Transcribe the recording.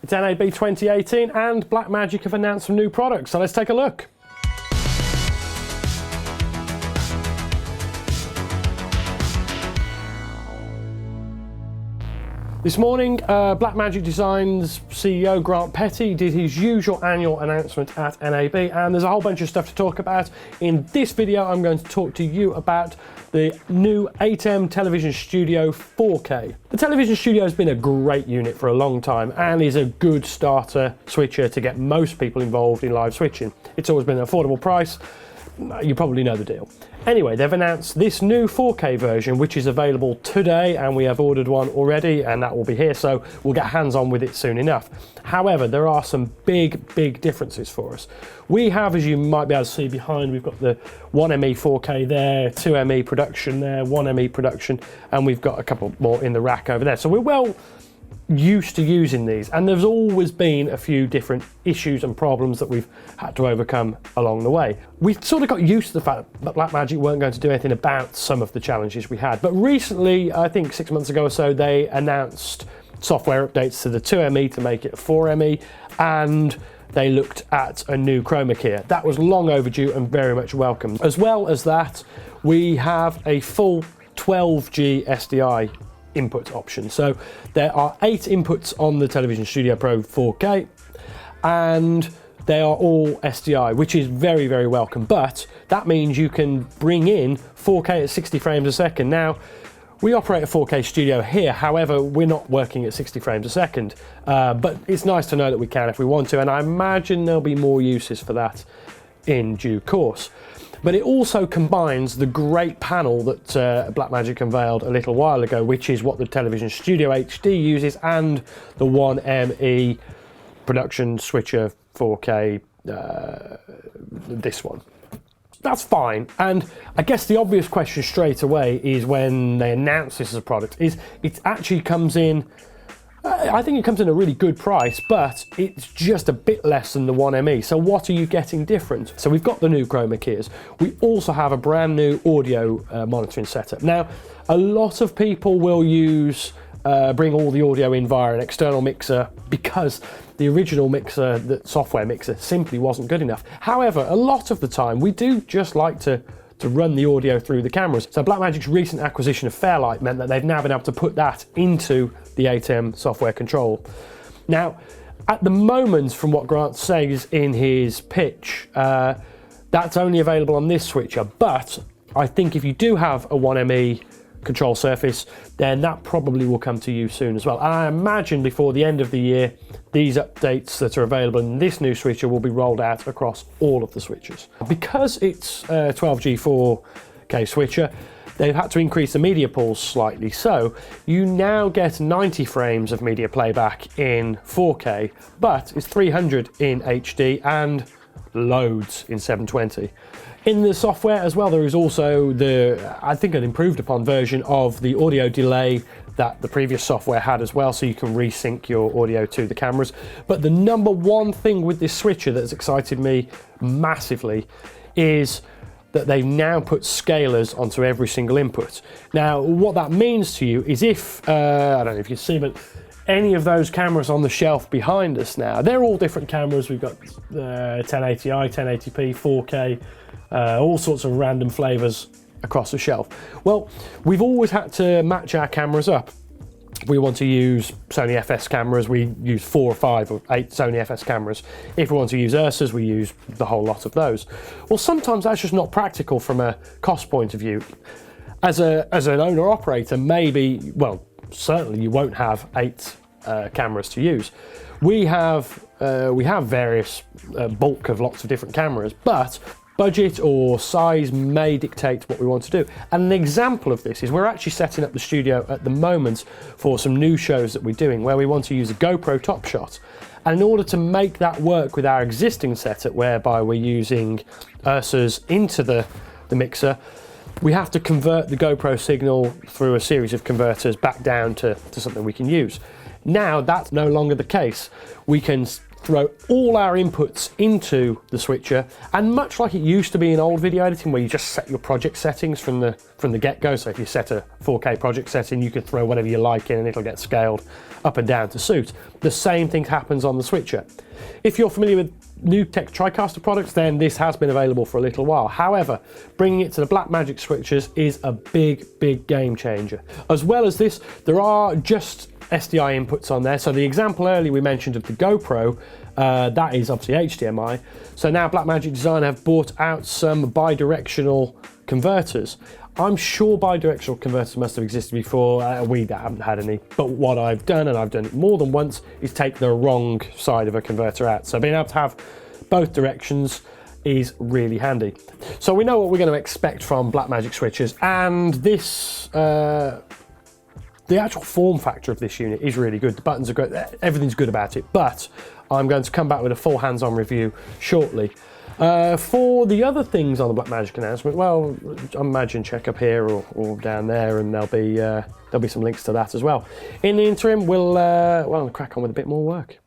It's NAB 2018 and Blackmagic have announced some new products, so let's take a look. This morning, Blackmagic Design's CEO Grant Petty did his usual annual announcement at NAB, and there's a whole bunch of stuff to talk about. In this video, I'm going to talk to you about the new Atem Television Studio 4K. The Television Studio has been a great unit for a long time and is a good starter switcher to get most people involved in live switching. It's always been an affordable price. You probably know the deal. Anyway, they've announced this new 4K version, which is available today, and we have ordered one already, and that will be here, so we'll get hands-on with it soon enough. However, there are some big differences for us. We have, as you might be able to see behind, we've got the 1ME 4K there, 2ME production there, 1ME production, and we've got a couple more in the rack over there. So we're well used to using these, and there's always been a few different issues and problems that we've had to overcome along the way. We sort of got used to the fact that Blackmagic weren't going to do anything about some of the challenges we had, but recently, I think 6 months ago or so, they announced software updates to the 2ME to make it a 4ME, and they looked at a new chroma key. That was long overdue and very much welcome. As well as that, we have a full 12G SDI input option. So there are 8 inputs on the Television Studio Pro 4K, and they are all SDI, which is very welcome, but that means you can bring in 4K at 60 frames a second. Now, we operate a 4K studio here, however, we're not working at 60 frames a second, but it's nice to know that we can if we want to, and I imagine there'll be more uses for that in due course. But it also combines the great panel that Blackmagic unveiled a little while ago, which is what the Television Studio HD uses, and the 1ME production switcher 4K, this one. That's fine, and I guess the obvious question straight away is when they announce this as a product, is it actually comes in, I think it comes in a really good price, but it's just a bit less than the 1ME. So what are you getting different? So we've got the new chroma keys. We also have a brand new audio monitoring setup. Now, a lot of people will use, bring all the audio in via an external mixer because the original mixer, the software mixer, simply wasn't good enough. However, a lot of the time, we do just like to run the audio through the cameras. So Blackmagic's recent acquisition of Fairlight meant that they've now been able to put that into the Atem software control. Now, at the moment, from what Grant says in his pitch, that's only available on this switcher, but I think if you do have a 1ME control surface, then that probably will come to you soon as well. And I imagine before the end of the year, these updates that are available in this new switcher will be rolled out across all of the switchers. Because it's a 12G 4K switcher, they've had to increase the media pools slightly, so you now get 90 frames of media playback in 4K, but it's 300 in HD and loads in 720. In the software as well, there is also I think an improved upon version of the audio delay that the previous software had as well, so you can resync your audio to the cameras. But the number one thing with this switcher that's excited me massively is that they've now put Scalars onto every single input. Now, what that means to you is if, I don't know if you see, but any of those cameras on the shelf behind us now, they're all different cameras. We've got 1080i, 1080p, 4K, all sorts of random flavors across the shelf. Well, we've always had to match our cameras up. We want to use Sony FS cameras, we use 4 or 5 or 8 Sony FS cameras. If we want to use Ursas, we use the whole lot of those. Well, sometimes that's just not practical from a cost point of view. As an owner-operator, maybe, well, certainly you won't have 8 cameras to use. We have various bulk of lots of different cameras, but budget or size may dictate what we want to do. And an example of this is we're actually setting up the studio at the moment for some new shows that we're doing where we want to use a GoPro Top Shot. And in order to make that work with our existing setup, whereby we're using Ursas into the mixer, we have to convert the GoPro signal through a series of converters back down to something we can use. Now that's no longer the case. We can throw all our inputs into the switcher, and much like it used to be in old video editing where you just set your project settings from the get-go, so if you set a 4K project setting, you could throw whatever you like in and it'll get scaled up and down to suit. The same thing happens on the switcher. If you're familiar with new tech TriCaster products, then this has been available for a little while. However, bringing it to the Blackmagic switchers is a big game changer. As well as this, there are just SDI inputs on there. So the example earlier we mentioned of the GoPro, that is obviously HDMI. So now Blackmagic Design have brought out some bi-directional converters. I'm sure bi-directional converters must have existed before. We haven't had any, but what I've done, and I've done it more than once, is take the wrong side of a converter out. So being able to have both directions is really handy. So we know what we're going to expect from Blackmagic switchers, and this, the actual form factor of this unit is really good. The buttons are great, everything's good about it, but I'm going to come back with a full hands-on review shortly. For the other things on the Blackmagic announcement, well, imagine check up here or down there, and there'll be some links to that as well. In the interim, we'll crack on with a bit more work.